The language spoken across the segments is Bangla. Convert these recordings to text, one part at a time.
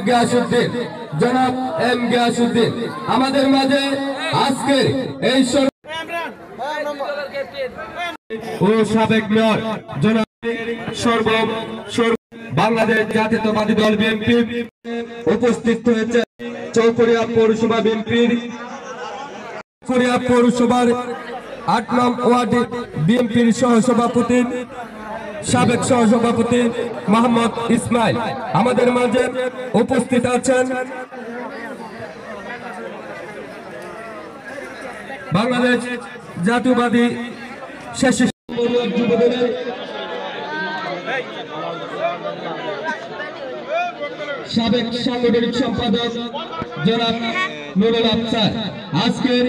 গিয়াসউদ্দিন, জনাব এম গিয়াসউদ্দিন আমাদের মাঝে আজকে এই ও সাবেক মেয়র জনাব বাংলাদেশ জাতীয়তাবাদী দল বিএনপি উপস্থিত হয়েছে। চৌকরিয়া পৌরসভা বিএনপির পৌরসভার ৮ নং ওয়ার্ড বিএনপির সহসভাপতি সাবেক সহসভাপতি মোহাম্মদ ইসমাইল আমাদের মাঝে উপস্থিত আছেন। বাংলাদেশ জাতীয়তাবাদী যুবদলের সাবেক সাংগঠনিক সম্পাদক জনাব নুরুল আফসার আজকের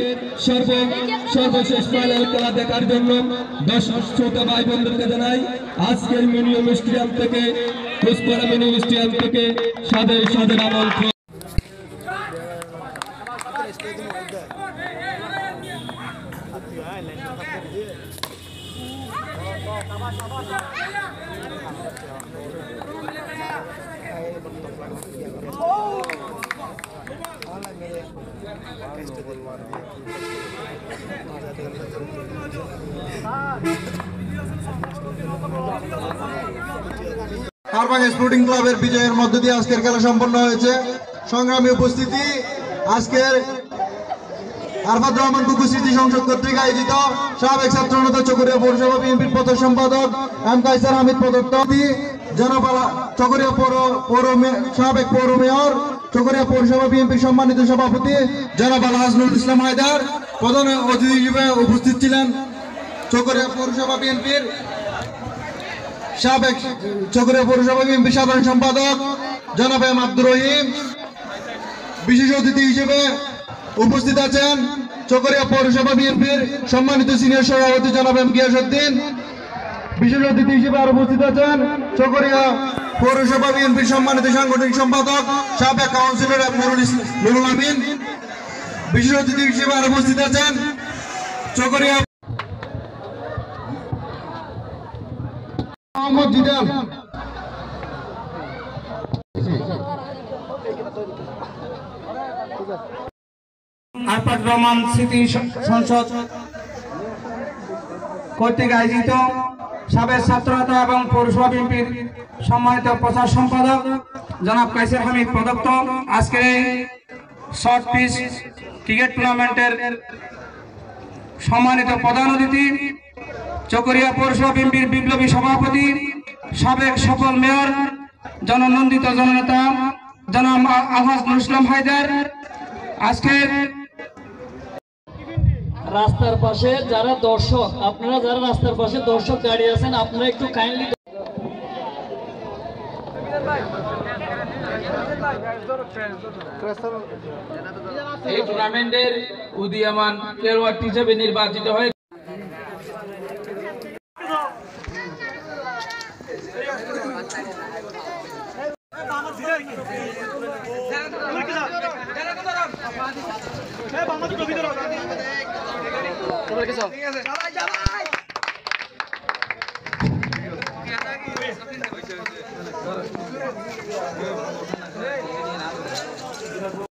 সর্বশেষ ফাইনাল খেলা দেখার জন্য দর্শক শ্রোতা ভাই বন্ধুকে জানাই আজকের মিনিয়ম স্টেডিয়াম থেকে পুষ্পরা মিনিয়ম স্টেডিয়াম থেকে সাদের আমন্ত্রণ। কারবাং স্পোর্টিং ক্লাবের বিজয়ের মধ্য দিয়ে আজকের খেলা সম্পন্ন হয়েছে। সংগ্রামী উপস্থিতি আজকের আরফাত রহমান কুকু স্মৃতি সংসদ কর্তৃক আয়োজিত সাবেক ছাত্রনেতা চকরিয়া পৌরসভা বিএনপির প্রচার সম্পাদক এম কাইসার হামিদ প্রদত্ত, জনপালা চকরিয়া সাবেক পৌর মেয়র চকরিয়া পৌরসভা বিএনপির সম্মানিত সভাপতি জনাব আলহাজ নুরুল ইসলাম হায়দার, প্রধান অতিথি হিসেবে উপস্থিত ছিলেন চকরিয়া পৌরসভা বিএনপির সাবেক চকরিয়া পৌরসভা বিএনপির সাধারণ সম্পাদক জনাব এম আব্দুর রহিম। বিশেষ অতিথি হিসেবে উপস্থিত আছেন চকরিয়া পৌরসভা বিএনপির সম্মানিত সিনিয়র সভাপতি জনাব এম গিয়াসউদ্দিন। বিশেষ অতিথি হিসেবে আর উপস্থিত আছেন চকরিয়া পৌরসভা বিএনপির সম্মানিত সাংগঠনিক সম্পাদক সাবেক কাউন্সিলর নুরুল আমিন। বিশেষ অতিথি হিসেবে আর উপস্থিত আছেন চকরিয়া মোহাম্মদ জিদান। আরফাত রহমান স্মৃতি সংসদ কর্তৃক আয়োজিত সাবেক ছাত্রনেতা এবং পৌরসভা বিএনপির সম্মানিত প্রচার সম্পাদক জনাব কাইসার হামিদ প্রদত্ত আজকের এই শর্ট পিচ ক্রিকেট টুর্নামেন্টের সম্মানিত প্রধান অতিথি চকরিয়া পৌরসভা বিএনপির বিপ্লবী সভাপতি সাবেক সফল মেয়র জননন্দিত জননেতা জনাব আলহাজ নুরুল ইসলাম হায়দার। আজকের রাস্তার পাশে যারা দর্শক, আপনারা যারা রাস্তার পাশে দর্শক দাঁড়িয়ে আছেন, আপনারা একটু কাইন্ডলি এই টুর্নামেন্টের উদীয়মান খেলোয়াড় হিসেবে নির্বাচিত হয়ে